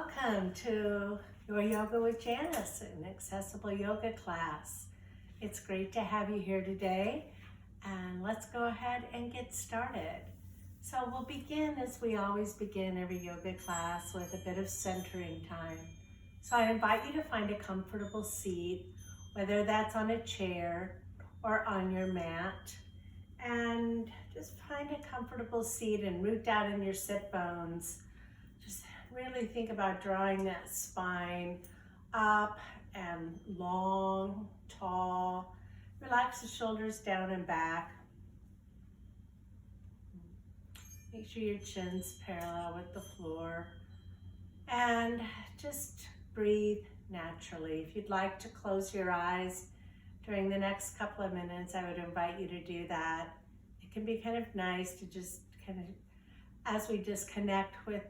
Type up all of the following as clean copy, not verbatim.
Welcome to Your Yoga with Janice, an accessible yoga class. It's great to have you here today, and let's go ahead and get started. So we'll begin as we always begin every yoga class with a bit of centering time. So I invite you to find a comfortable seat, whether that's on a chair or on your mat, and just find a comfortable seat and root down in your sit bones. Just really think about drawing that spine up and long, tall. Relax the shoulders down and back. Make sure your chin's parallel with the floor. And just breathe naturally. If you'd like to close your eyes during the next couple of minutes, I would invite you to do that. It can be kind of nice to just kind of, as we disconnect with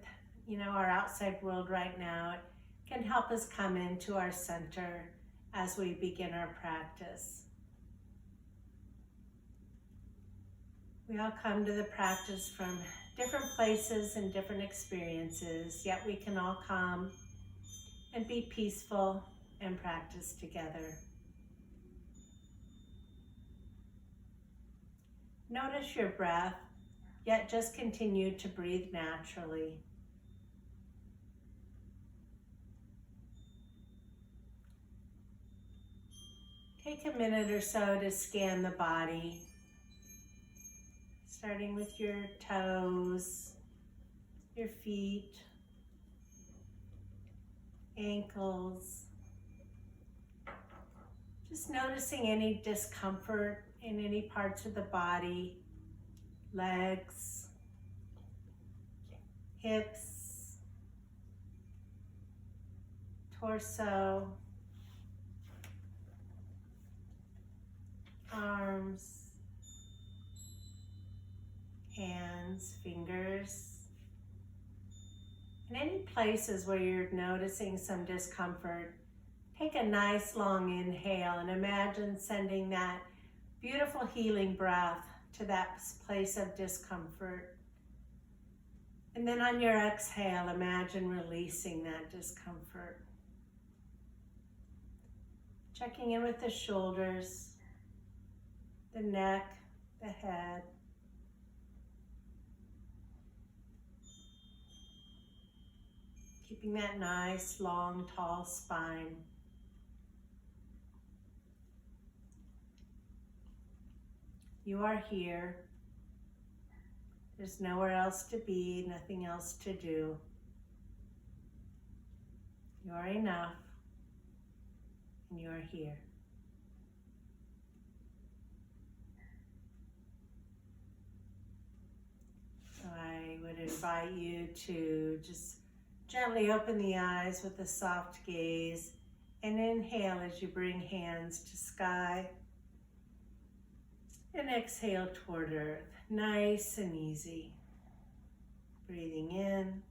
our outside world right now, it can help us come into our center as we begin our practice. We all come to the practice from different places and different experiences, yet we can all come and be peaceful and practice together. Notice your breath, yet just continue to breathe naturally. Take a minute or so to scan the body, starting with your toes, your feet, ankles. Just noticing any discomfort in any parts of the body, legs, hips, torso, arms, hands, fingers, and any places where you're noticing some discomfort. Take a nice long inhale and imagine sending that beautiful healing breath to that place of discomfort. And then on your exhale, imagine releasing that discomfort. Checking in with the shoulders, the neck, the head. Keeping that nice, long, tall spine. You are here. There's nowhere else to be, nothing else to do. You are enough, and you are here. So I would invite you to just gently open the eyes with a soft gaze and inhale as you bring hands to sky. And exhale toward earth, nice and easy. Breathing in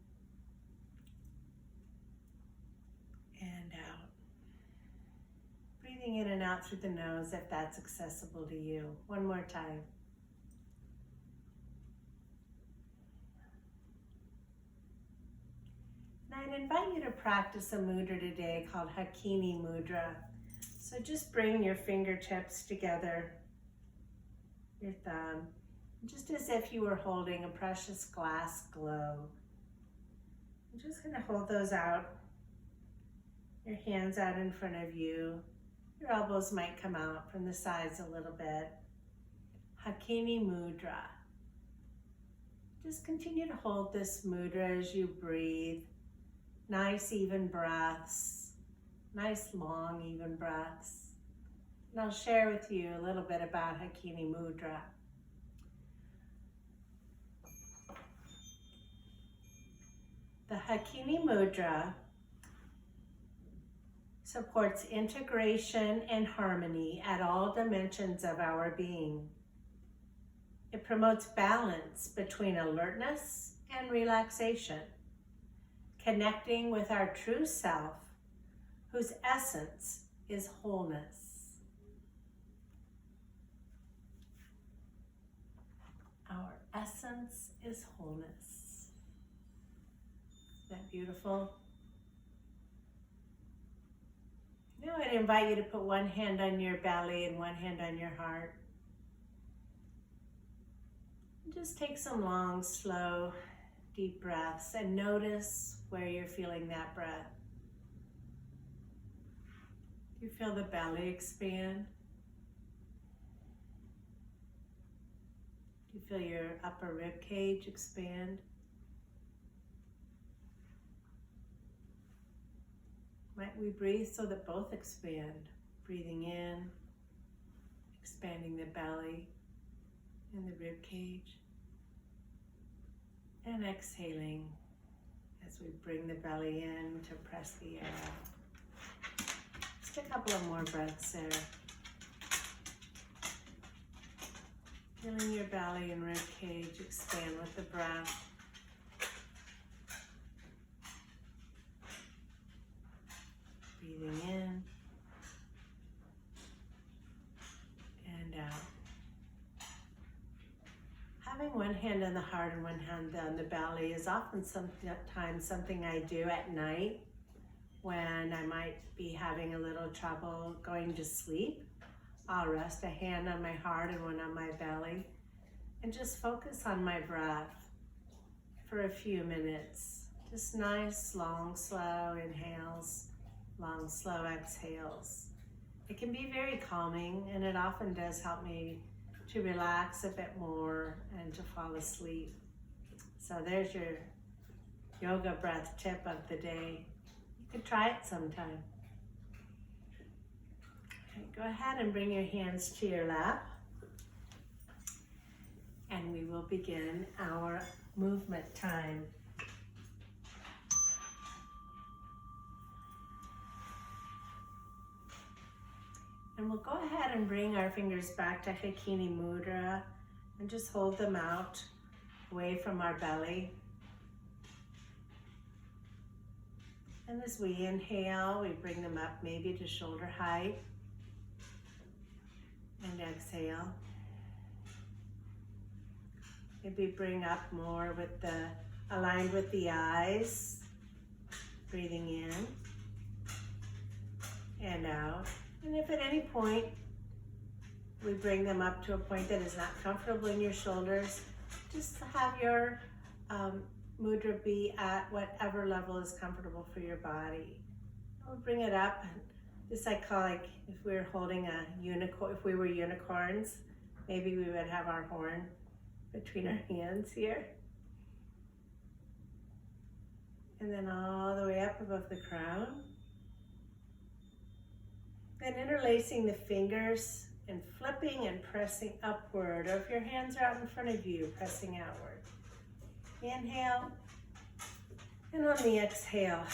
and out. Breathing in and out through the nose if that's accessible to you. One more time. And I'd invite you to practice a mudra today called Hakini Mudra. So just bring your fingertips together, your thumb, just as if you were holding a precious glass globe. You're just going to hold those out, your hands out in front of you. Your elbows might come out from the sides a little bit. Hakini Mudra. Just continue to hold this mudra as you breathe. Nice even breaths, nice long even breaths. And I'll share with you a little bit about Hakini Mudra. The Hakini Mudra supports integration and harmony at all dimensions of our being. It promotes balance between alertness and relaxation, connecting with our true self, whose essence is wholeness. Our essence is wholeness. Isn't that beautiful? Now I'd invite you to put one hand on your belly and one hand on your heart. And just take some long, slow, deep breaths and notice where you're feeling that breath. Do you feel the belly expand? Do you feel your upper rib cage expand? Might we breathe so that both expand? Breathing in, expanding the belly and the rib cage. And exhaling as we bring the belly in to press the air out. Just a couple of more breaths there. Feeling your belly and rib cage expand with the breath. Breathing in and out. Having one hand on the heart and one hand on the belly is often sometimes something I do at night when I might be having a little trouble going to sleep. I'll rest a hand on my heart and one on my belly and just focus on my breath for a few minutes. Just nice, long, slow inhales, long, slow exhales. It can be very calming, and it often does help me to relax a bit more and to fall asleep. So there's your yoga breath tip of the day. You could try it sometime. Okay, go ahead and bring your hands to your lap, and we will begin our movement time. And we'll go ahead and bring our fingers back to Hakini Mudra and just hold them out away from our belly. And as we inhale, we bring them up maybe to shoulder height. And exhale. Maybe bring up more with the aligned with the eyes. Breathing in and out. And if at any point we bring them up to a point that is not comfortable in your shoulders, just have your mudra be at whatever level is comfortable for your body. We'll bring it up. This I call like if we were holding a unicorn, if we were unicorns, maybe we would have our horn between our hands here. And then all the way up above the crown. Then interlacing the fingers and flipping and pressing upward, or if your hands are out in front of you, pressing outward. Inhale, and on the exhale,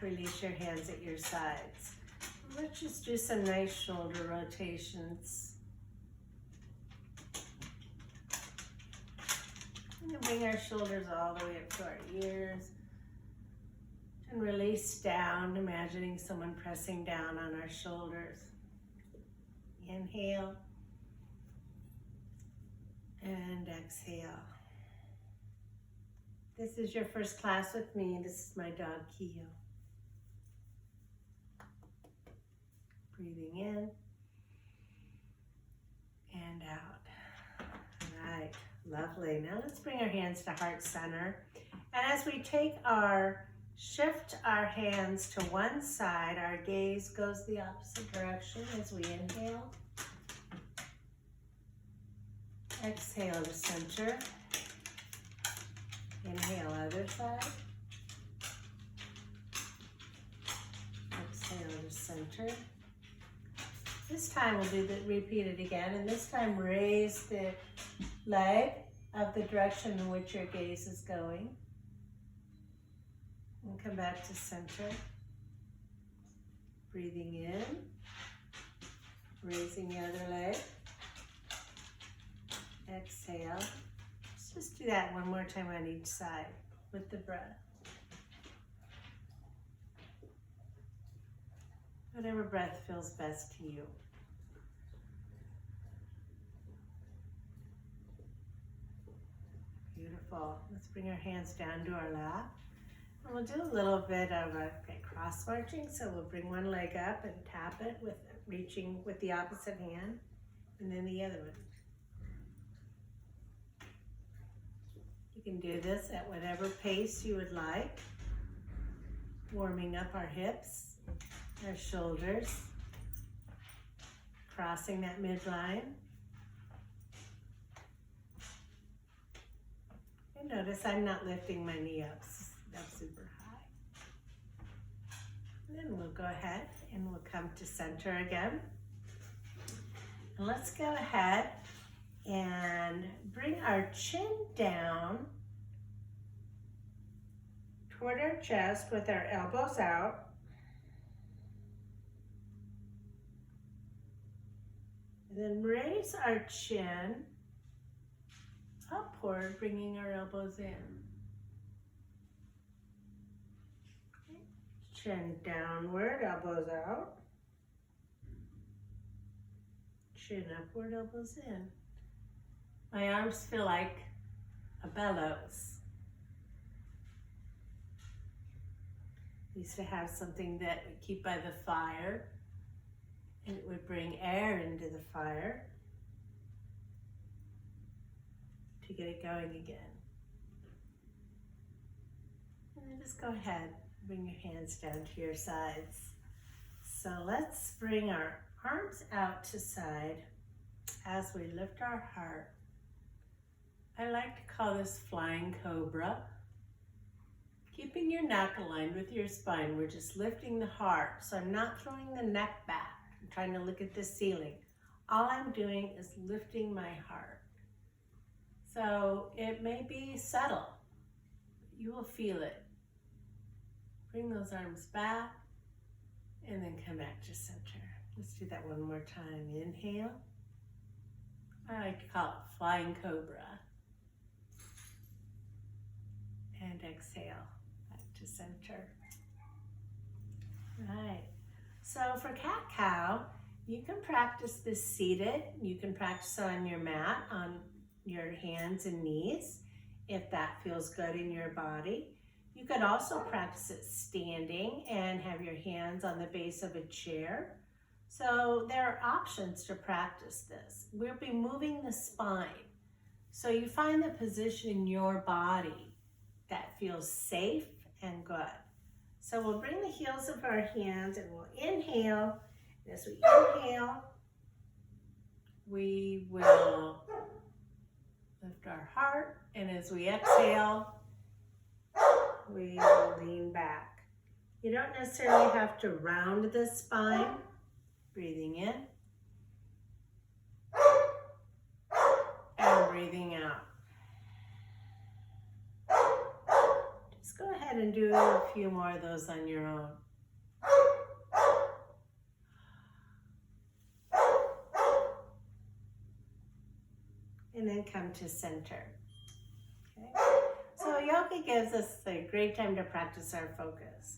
release your hands at your sides. Let's just do some nice shoulder rotations. And then bring our shoulders all the way up to our ears. And release down, imagining someone pressing down on our shoulders. Inhale. And exhale. This is your first class with me. This is my dog, Kio. Breathing in and out. All right, lovely. Now let's bring our hands to heart center. And as we shift our hands to one side, our gaze goes the opposite direction as we inhale. Exhale to center. Inhale, other side. Exhale to center. This time we'll repeat it again, and this time raise the leg of the direction in which your gaze is going. And come back to center. Breathing in, raising the other leg. Exhale. Let's just do that one more time on each side with the breath. Whatever breath feels best to you. Beautiful. Let's bring our hands down to our lap. And we'll do a little bit of a cross marching. So we'll bring one leg up and tap it with reaching with the opposite hand, and then the other one. You can do this at whatever pace you would like, warming up our hips, our shoulders, crossing that midline. And notice I'm not lifting my knee up super high. And then we'll go ahead and we'll come to center again. And let's go ahead and bring our chin down toward our chest with our elbows out. And then raise our chin upward, bringing our elbows in. Okay. Chin downward, elbows out. Chin upward, elbows in. My arms feel like a bellows. Used to have something that would keep by the fire, and it would bring air into the fire to get it going again. And then just go ahead, bring your hands down to your sides. So let's bring our arms out to side as we lift our heart. I like to call this flying cobra. Keeping your neck aligned with your spine, we're just lifting the heart. So I'm not throwing the neck back. I'm trying to look at the ceiling. All I'm doing is lifting my heart. So it may be subtle. You will feel it. Bring those arms back and then come back to center. Let's do that one more time. Inhale. I like to call it flying cobra. And exhale, back to center. Right. So for cat-cow, you can practice this seated. You can practice on your mat, on your hands and knees, if that feels good in your body. You could also practice it standing and have your hands on the base of a chair. So there are options to practice this. We'll be moving the spine. So you find the position in your body that feels safe and good. So we'll bring the heels of our hands and we'll inhale. And as we inhale, we will lift our heart. And as we exhale, we will lean back. You don't necessarily have to round the spine. Breathing in and breathing out. Just go ahead and do a few more of those on your own. And then come to center. Okay. So yoga gives us a great time to practice our focus.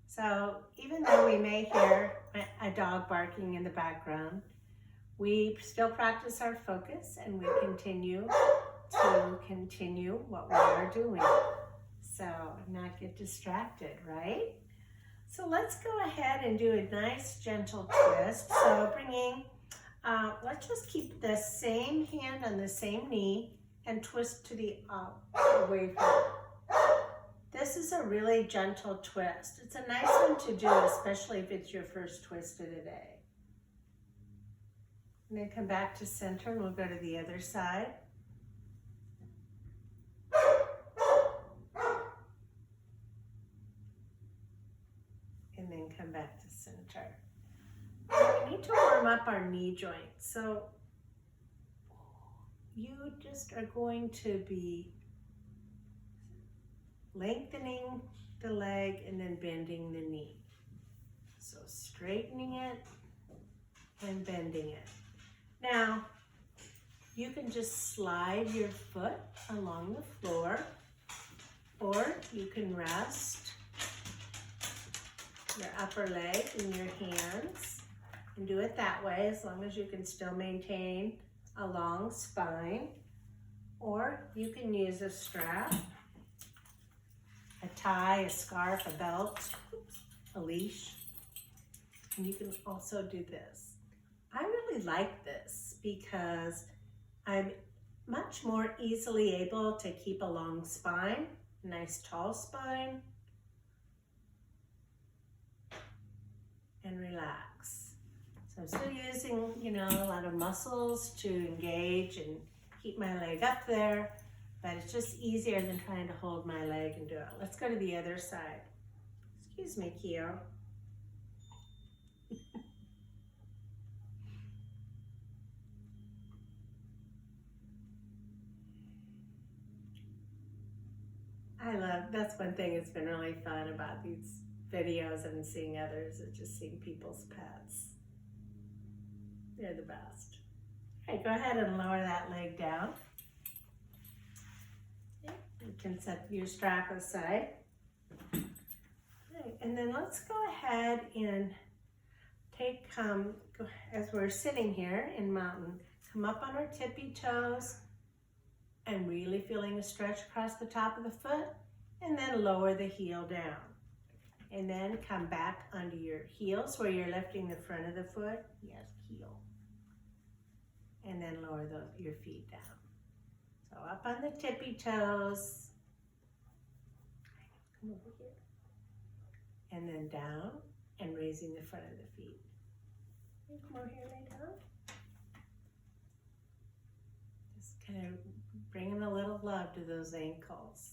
So even though we may hear a dog barking in the background, we still practice our focus and we continue what we are doing. So not get distracted, right? So let's go ahead and do a nice gentle twist. So bringing, let's just keep the same hand on the same knee and twist to the away from it. This is a really gentle twist. It's a nice one to do, especially if it's your first twist of the day. And then come back to center and we'll go to the other side. And then come back to center. We need to warm up our knee joints. So you just are going to be lengthening the leg and then bending the knee. So straightening it and bending it. Now, you can just slide your foot along the floor, or you can rest your upper leg in your hands and do it that way, as long as you can still maintain a long spine. Or you can use a strap, a tie, a scarf, a belt, a leash. And you can also do this. I really like this because I'm much more easily able to keep a long spine, a nice tall spine, and relax. So I'm still using, a lot of muscles to engage and keep my leg up there, but it's just easier than trying to hold my leg and do it. Let's go to the other side. Excuse me, Keo. That's one thing that's been really fun about these videos and seeing others, is just seeing people's pets. They're the best. Okay, go ahead and lower that leg down. Okay, you can set your strap aside. Okay, and then let's go ahead and take, as we're sitting here in mountain, come up on our tippy toes and really feeling a stretch across the top of the foot, and then lower the heel down. And then come back onto your heels where you're lifting the front of the foot. Yes, heel. And then lower your feet down. So up on the tippy toes. Come over here. And then down and raising the front of the feet. Come over here, lay down. Just kind of bringing a little love to those ankles.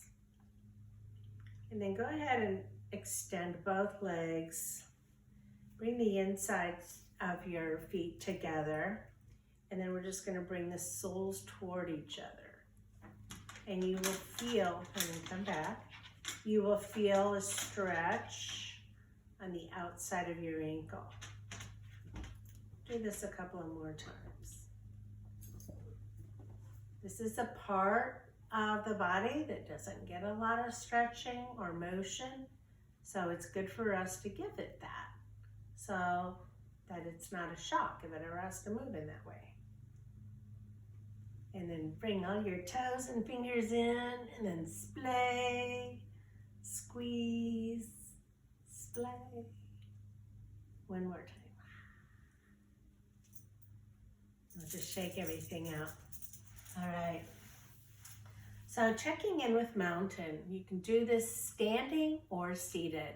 And then go ahead and extend both legs. Bring the insides of your feet together. And then we're just going to bring the soles toward each other. And you will feel, and then come back, you will feel a stretch on the outside of your ankle. Do this a couple of more times. This is a part of the body that doesn't get a lot of stretching or motion, so it's good for us to give it that, so that it's not a shock if it ever has to move in that way. And then bring all your toes and fingers in, and then splay, squeeze, splay. One more time. I'll just shake everything out. All right. So checking in with mountain, you can do this standing or seated.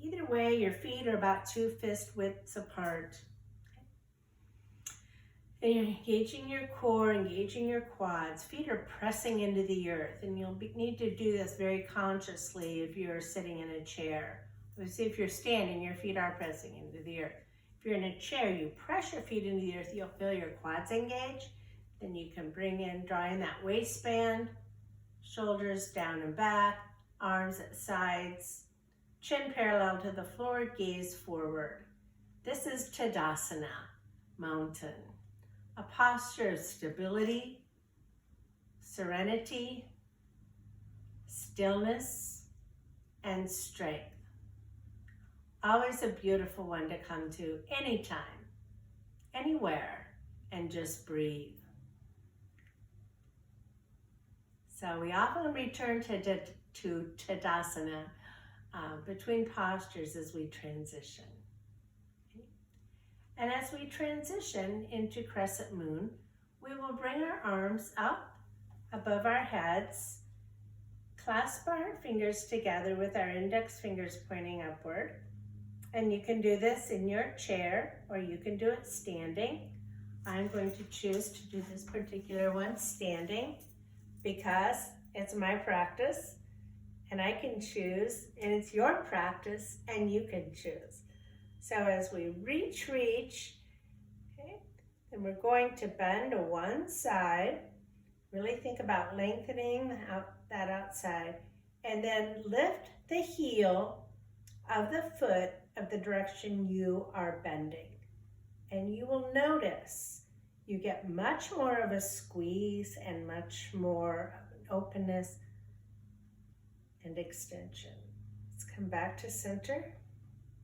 Either way, your feet are about 2 fist widths apart. And you're engaging your core, engaging your quads. Feet are pressing into the earth, and you'll need to do this very consciously if you're sitting in a chair. Obviously, if you're standing, your feet are pressing into the earth. If you're in a chair, you press your feet into the earth, you'll feel your quads engage. Then you can bring in, draw in that waistband, shoulders down and back, arms at sides, chin parallel to the floor, gaze forward. This is Tadasana, mountain. A posture of stability, serenity, stillness, and strength. Always a beautiful one to come to anytime, anywhere, and just breathe. So we often return to Tadasana between postures as we transition. And as we transition into Crescent Moon, we will bring our arms up above our heads, clasp our fingers together with our index fingers pointing upward. And you can do this in your chair, or you can do it standing. I'm going to choose to do this particular one standing because it's my practice, and I can choose, and it's your practice, and you can choose. So as we reach, okay, then we're going to bend to one side. Really think about lengthening that outside, and then lift the heel of the foot of the direction you are bending. And you will notice you get much more of a squeeze and much more of an openness and extension. Let's come back to center.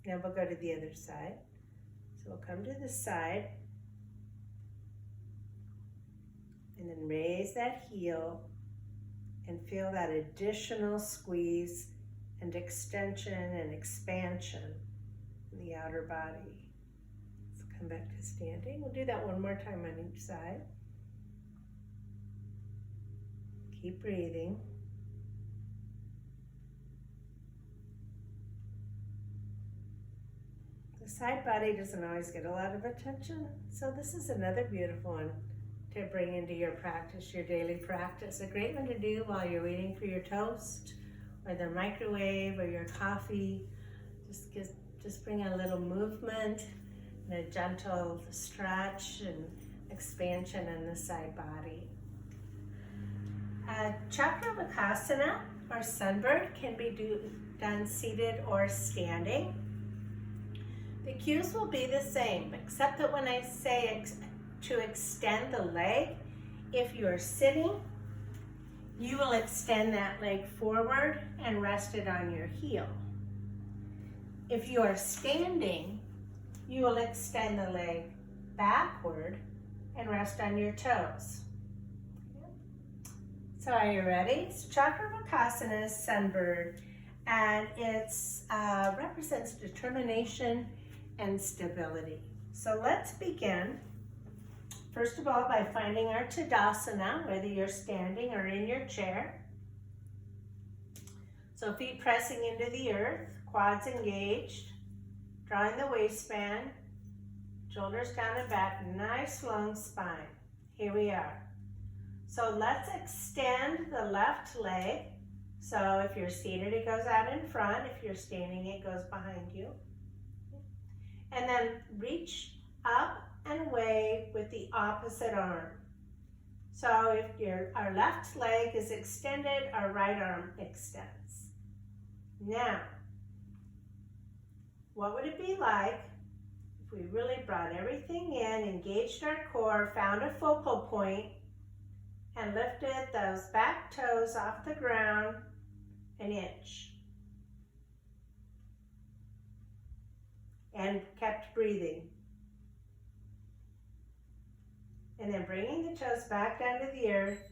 Now we'll go to the other side. So we'll come to the side and then raise that heel and feel that additional squeeze and extension and expansion in the outer body. Let's come back to standing. We'll do that one more time on each side. Keep breathing. The side body doesn't always get a lot of attention, so this is another beautiful one to bring into your practice, your daily practice. A great one to do while you're waiting for your toast or the microwave or your coffee. Just bring a little movement and a gentle stretch and expansion in the side body. Chaturvakasana or sunbird can be done seated or standing. The cues will be the same, except that when I say to extend the leg, if you're sitting, you will extend that leg forward and rest it on your heel. If you are standing, you will extend the leg backward and rest on your toes. So are you ready? So Chaturvakasana is sunbird, and it represents determination and stability. So let's begin, first of all, by finding our Tadasana, whether you're standing or in your chair. So feet pressing into the earth, quads engaged, drawing the waistband, shoulders down and back, nice long spine. Here we are. So let's extend the left leg. So if you're seated, it goes out in front. If you're standing, it goes behind you. And then reach up and wave with the opposite arm. So if our left leg is extended, our right arm extends. Now, what would it be like if we really brought everything in, engaged our core, found a focal point, and lifted those back toes off the ground an inch? And kept breathing. And then bringing the toes back down to the earth,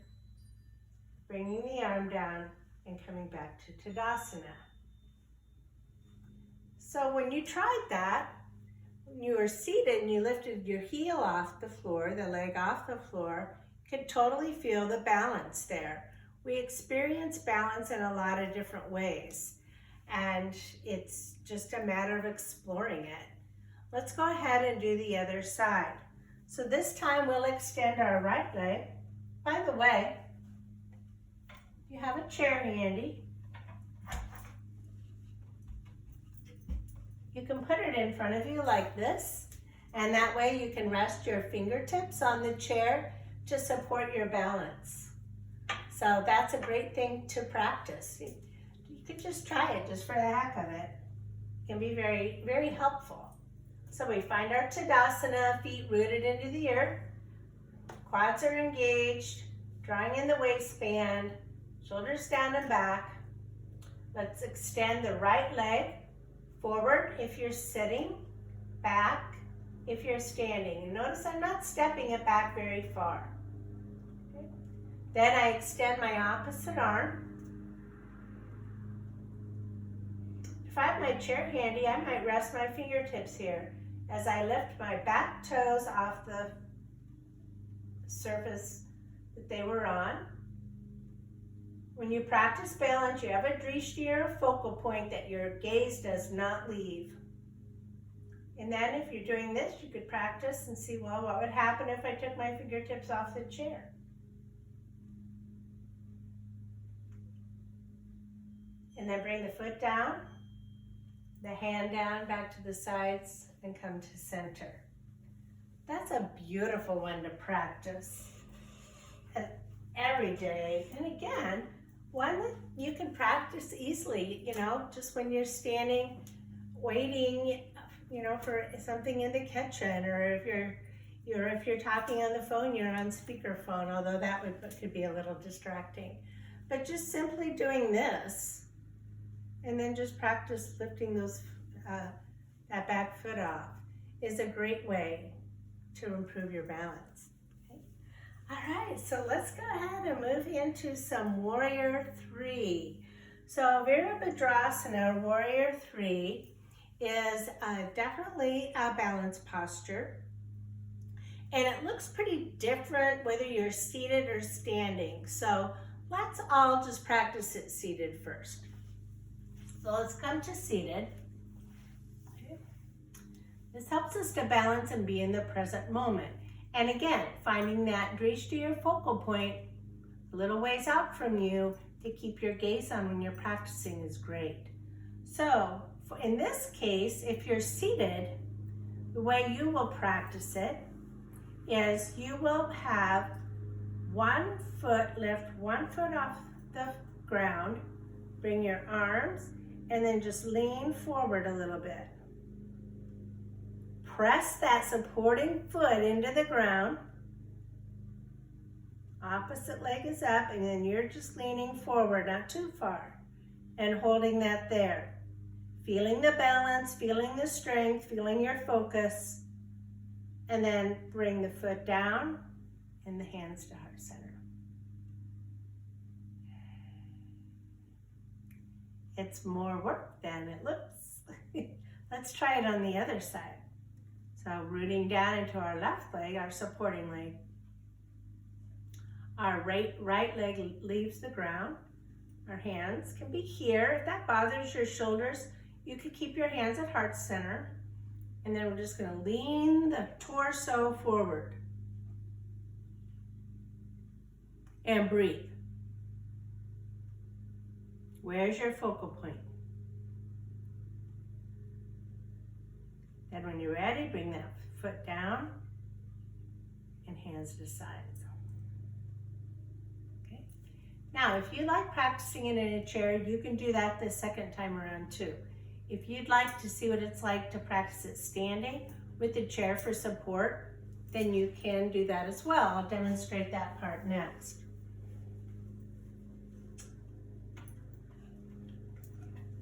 bringing the arm down and coming back to Tadasana. So when you tried that, when you were seated and you lifted your heel off the floor, the leg off the floor, you could totally feel the balance there. We experience balance in a lot of different ways, and it's just a matter of exploring it. Let's go ahead and do the other side. So this time we'll extend our right leg. By the way, if you have a chair handy, you can put it in front of you like this, and that way you can rest your fingertips on the chair to support your balance. So that's a great thing to practice. You could just try it just for the heck of it. It can be very, very helpful. So we find our Tadasana, feet rooted into the earth, quads are engaged, drawing in the waistband, shoulders down and back. Let's extend the right leg forward if you're sitting, back if you're standing. And notice I'm not stepping it back very far. Okay. Then I extend my opposite arm. If I have my chair handy, I might rest my fingertips here as I lift my back toes off the surface that they were on. When you practice balance, you have a drishti or a focal point that your gaze does not leave. And then if you're doing this, you could practice and see, well, what would happen if I took my fingertips off the chair? And then bring the foot down, the hand down, back to the sides, and come to center. That's a beautiful one to practice every day. And again, one that you can practice easily, just when you're standing, waiting, for something in the kitchen, or if you're talking on the phone, you're on speakerphone, although that could be a little distracting. But just simply doing this, and then just practice lifting that back foot off, is a great way to improve your balance. Okay? All right, so let's go ahead and move into some Warrior 3. So Virabhadrasana, Warrior 3, is definitely a balanced posture. And it looks pretty different whether you're seated or standing. So let's all just practice it seated first. So let's come to seated. Okay. This helps us to balance and be in the present moment. And again, finding that drishti, your focal point, a little ways out from you to keep your gaze on when you're practicing is great. So in this case, if you're seated, the way you will practice it is you will have lift one foot off the ground, bring your arms, and then just lean forward a little bit. Press that supporting foot into the ground. Opposite leg is up, and then you're just leaning forward, not too far, and holding that there. Feeling the balance, feeling the strength, feeling your focus, and then bring the foot down and the hands to heart center. It's more work than it looks. Let's try it on the other side. So rooting down into our left leg, our supporting leg. Our right leg leaves the ground. Our hands can be here. If that bothers your shoulders, you could keep your hands at heart center. And then we're just going to lean the torso forward. And breathe. Where's your focal point? Then when you're ready, bring that foot down and hands to the sides. Okay. Now, if you like practicing it in a chair, you can do that the second time around too. If you'd like to see what it's like to practice it standing with the chair for support, then you can do that as well. I'll demonstrate that part next.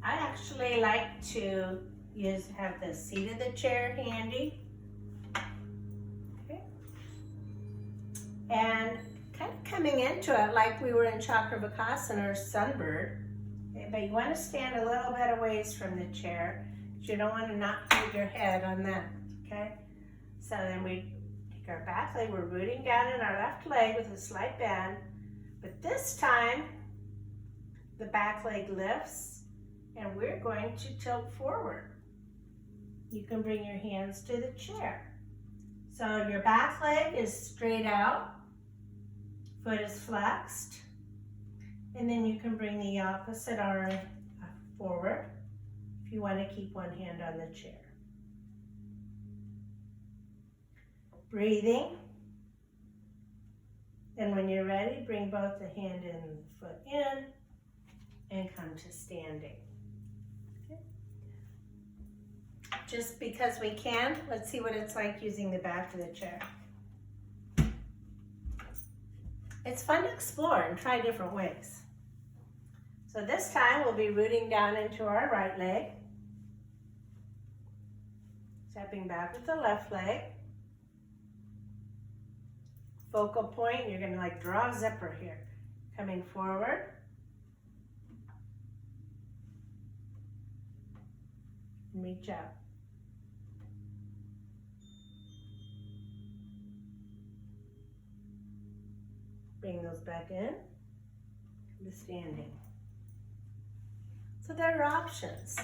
I actually like to have the seat of the chair handy. Okay. And kind of coming into it like we were in Chakravakasana or Sunbird. Okay, but you want to stand a little bit away from the chair because you don't want to not hold your head on that. Okay. So then we take our back leg, we're rooting down in our left leg with a slight bend. But this time, the back leg lifts and we're going to tilt forward. You can bring your hands to the chair. So your back leg is straight out, foot is flexed, and then you can bring the opposite arm forward if you want to keep one hand on the chair. Breathing. And when you're ready, bring both the hand and foot in and come to standing. Just because we can, let's see what it's like using the back of the chair. It's fun to explore and try different ways. So this time we'll be rooting down into our right leg. Stepping back with the left leg. Focal point, you're gonna like draw a zipper here. Coming forward. And reach out. Bring those back in to standing. So there are options.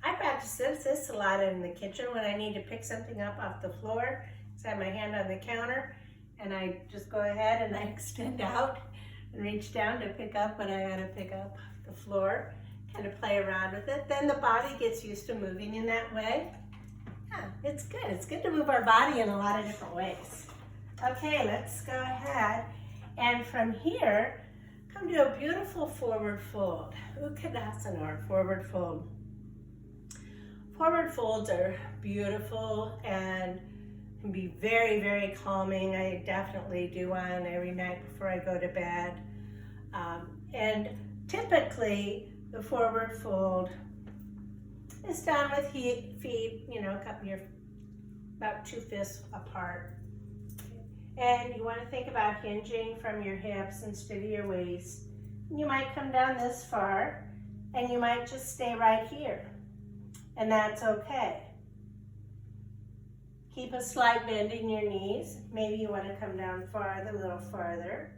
I practice this a lot in the kitchen when I need to pick something up off the floor. So I have my hand on the counter and I just go ahead and I extend out and reach down to pick up what I gotta pick up off the floor, kind of play around with it. Then the body gets used to moving in that way. Yeah, it's good. It's good to move our body in a lot of different ways. Okay, let's go ahead. And from here, come to a beautiful forward fold. Uttanasana, or forward fold. Forward folds are beautiful and can be very, very calming. I definitely do one every night before I go to bed. And typically, the forward fold is done with feet, about 2 fists apart. And you want to think about hinging from your hips instead of your waist. You might come down this far and you might just stay right here, and that's okay. Keep a slight bend in your knees. Maybe you want to come down farther, a little farther.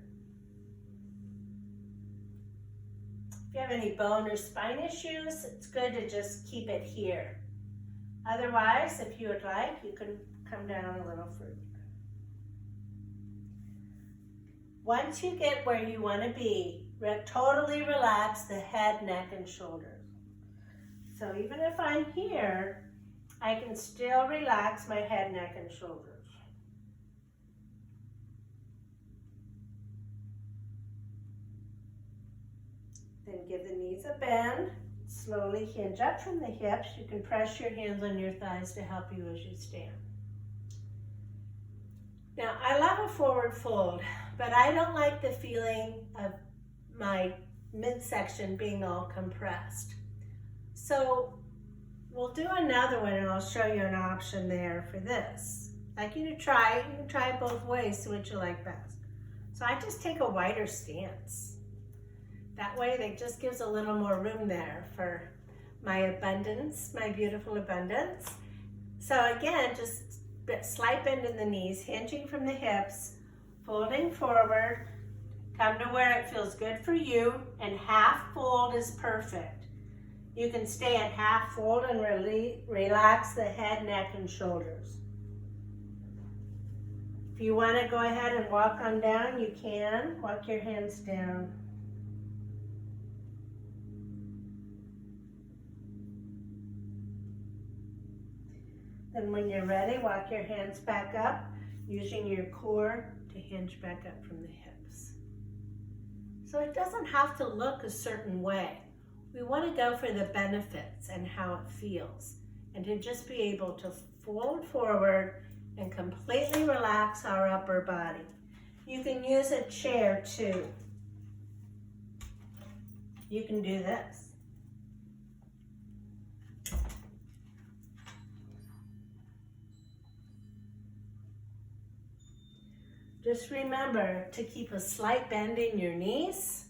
If you have any bone or spine issues, it's good to just keep it here. Otherwise, if you would like, you can come down a little further. Once you get where you want to be, totally relax the head, neck, and shoulders. So even if I'm here, I can still relax my head, neck, and shoulders. Then give the knees a bend. Slowly hinge up from the hips. You can press your hands on your thighs to help you as you stand. Now, I love a forward fold, but I don't like the feeling of my midsection being all compressed. So we'll do another one, and I'll show you an option there for this. I'd like you to try it. You can try it both ways, see what you like best. So I just take a wider stance. That way, it just gives a little more room there for my abundance, my beautiful abundance. So again, just slight bend in the knees, hinging from the hips, folding forward, come to where it feels good for you, and half fold is perfect. You can stay at half fold and really relax the head, neck, and shoulders. If you want to go ahead and walk on down, you can. Walk your hands down. Then when you're ready, walk your hands back up, using your core to hinge back up from the hips. So it doesn't have to look a certain way. We want to go for the benefits and how it feels, and to just be able to fold forward and completely relax our upper body. You can use a chair too. You can do this. Just remember to keep a slight bend in your knees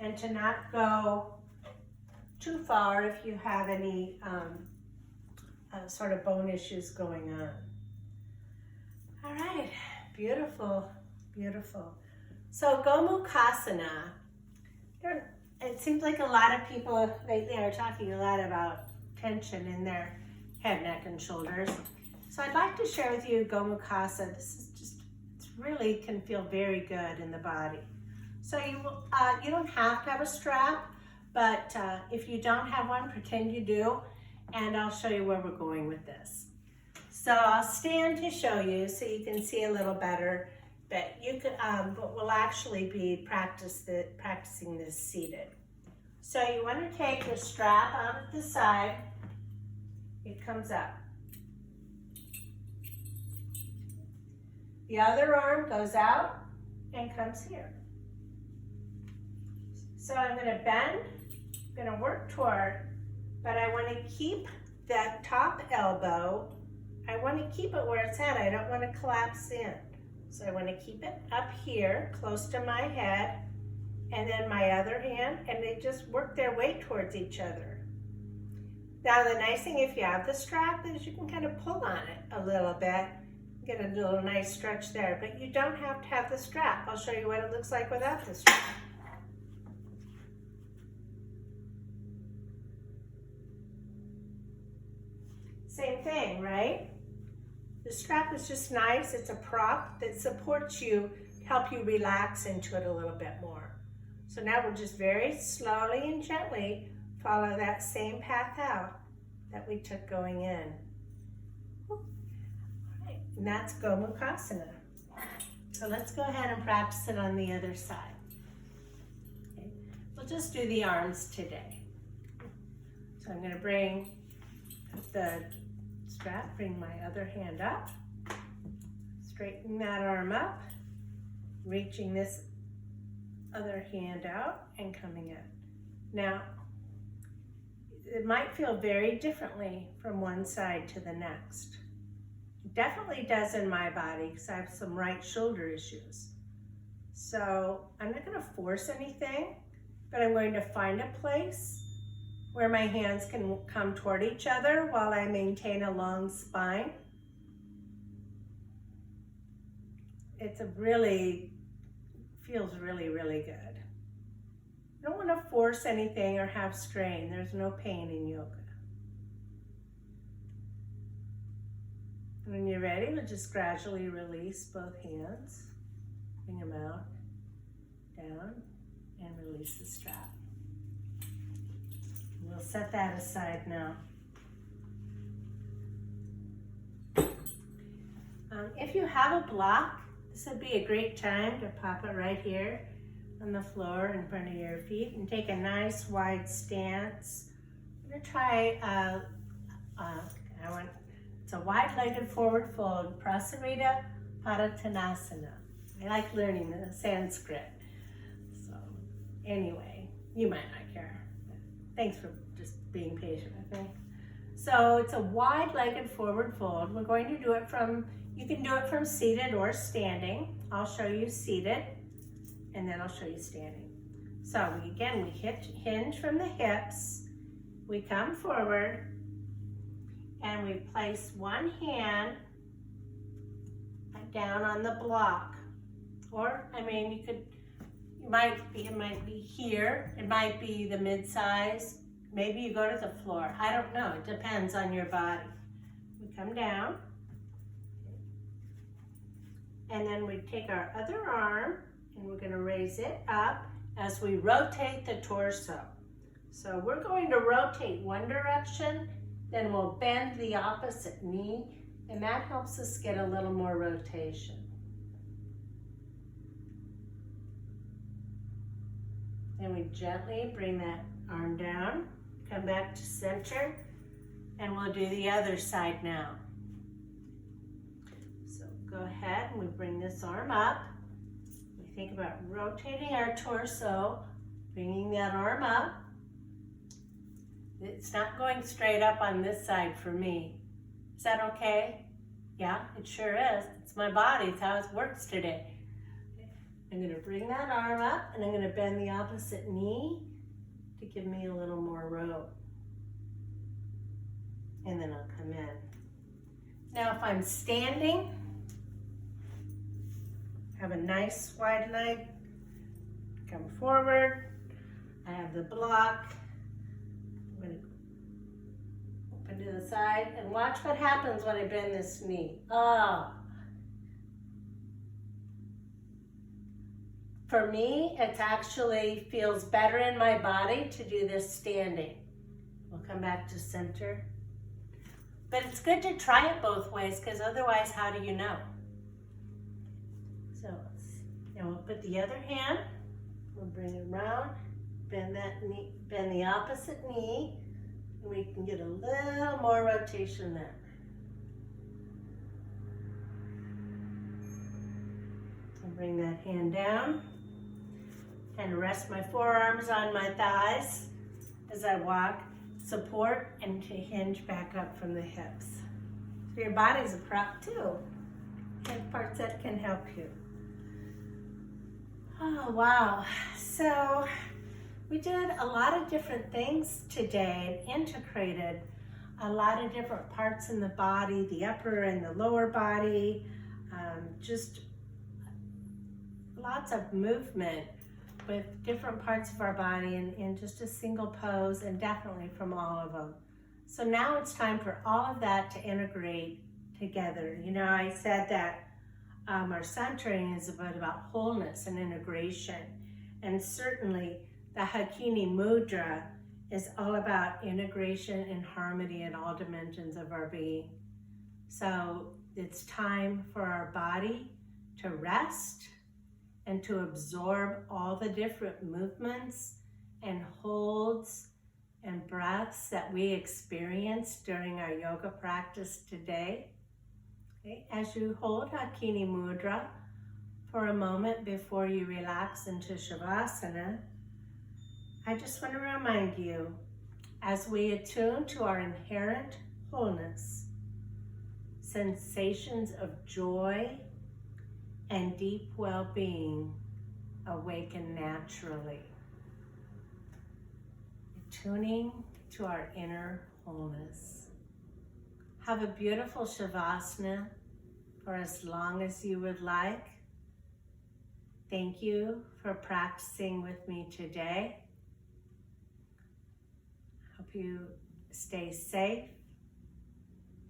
and to not go too far if you have any sort of bone issues going on. All right, beautiful, beautiful. So Gomukhasana, it seems like a lot of people lately are talking a lot about tension in their head, neck, and shoulders. So I'd like to share with you Gomukhasana. This is just, it really can feel very good in the body. So you don't have to have a strap, but if you don't have one, pretend you do, and I'll show you where we're going with this. So I'll stand to show you so you can see a little better, but you could, but we'll actually be practicing this seated. So you want to take your strap out at the side. It comes up. The other arm goes out and comes here. So I'm going to bend, I'm going to work toward, but I want to keep that top elbow, I want to keep it where it's at. I don't want to collapse in. So I want to keep it up here, close to my head, and then my other hand, and they just work their way towards each other. Now the nice thing if you have the strap is you can kind of pull on it a little bit, get a little nice stretch there, but you don't have to have the strap. I'll show you what it looks like without the strap. Same thing, right? The strap is just nice. It's a prop that supports you, help you relax into it a little bit more. So now we'll just very slowly and gently follow that same path out that we took going in. All right, and that's Gomukhasana. So let's go ahead and practice it on the other side. Okay. We'll just do the arms today. So I'm going to bring the strap, bring my other hand up, straighten that arm up, reaching this other hand out and coming in. Now, it might feel very differently from one side to the next. It definitely does in my body because I have some right shoulder issues. So I'm not going to force anything. but I'm going to find a place where my hands can come toward each other while I maintain a long spine. It's feels really, really good. You don't want to force anything or have strain. There's no pain in yoga. When you're ready, we'll just gradually release both hands. Bring them out, down, and release the strap. We'll set that aside now. If you have a block, this would be a great time to pop it right here on the floor in front of your feet and take a nice wide stance. I'm going to try, it's a wide-legged forward fold, Prasarita Padottanasana. I like learning the Sanskrit. So anyway, you might not care. Thanks for just being patient with me. So it's a wide-legged forward fold. We're going to do it you can do it from seated or standing. I'll show you seated, and then I'll show you standing. So we hinge from the hips. We come forward, and we place one hand down on the block. Or, I mean, it might be here. It might be the mid-size. Maybe you go to the floor. I don't know. It depends on your body. We come down. And then we take our other arm and we're going to raise it up as we rotate the torso. So we're going to rotate one direction, then we'll bend the opposite knee, and that helps us get a little more rotation. Then we gently bring that arm down, come back to center, and we'll do the other side now. So go ahead and we bring this arm up. We think about rotating our torso, bringing that arm up. It's not going straight up on this side for me. Is that okay? Yeah, it sure is. It's my body. It's how it works today. I'm going to bring that arm up and I'm going to bend the opposite knee to give me a little more row. And then I'll come in. Now if I'm standing, have a nice wide leg, come forward. I have the block. I'm going to open to the side and watch what happens when I bend this knee. Oh. For me, it actually feels better in my body to do this standing. We'll come back to center. But it's good to try it both ways, because otherwise, how do you know? So now we'll put the other hand, we'll bring it around, bend that knee, bend the opposite knee, and we can get a little more rotation there. I'll bring that hand down and rest my forearms on my thighs as I walk, support, and to hinge back up from the hips. So your body's a prop too, and parts that can help you. Oh, wow. So we did a lot of different things today, integrated a lot of different parts in the body, the upper and the lower body, just lots of movement with different parts of our body in just a single pose, and definitely from all of them. So now it's time for all of that to integrate together. You know, I said that our centering is about wholeness and integration, and certainly the Hakini Mudra is all about integration and harmony in all dimensions of our being. So it's time for our body to rest and to absorb all the different movements and holds and breaths that we experienced during our yoga practice today. Okay. As you hold Hakini Mudra for a moment before you relax into Shavasana, I just want to remind you, as we attune to our inherent wholeness, sensations of joy and deep well-being awaken naturally. tuning to our inner wholeness. Have a beautiful Shavasana for as long as you would like. Thank you for practicing with me today. Hope you stay safe,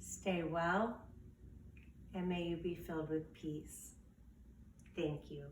stay well, and may you be filled with peace. Thank you.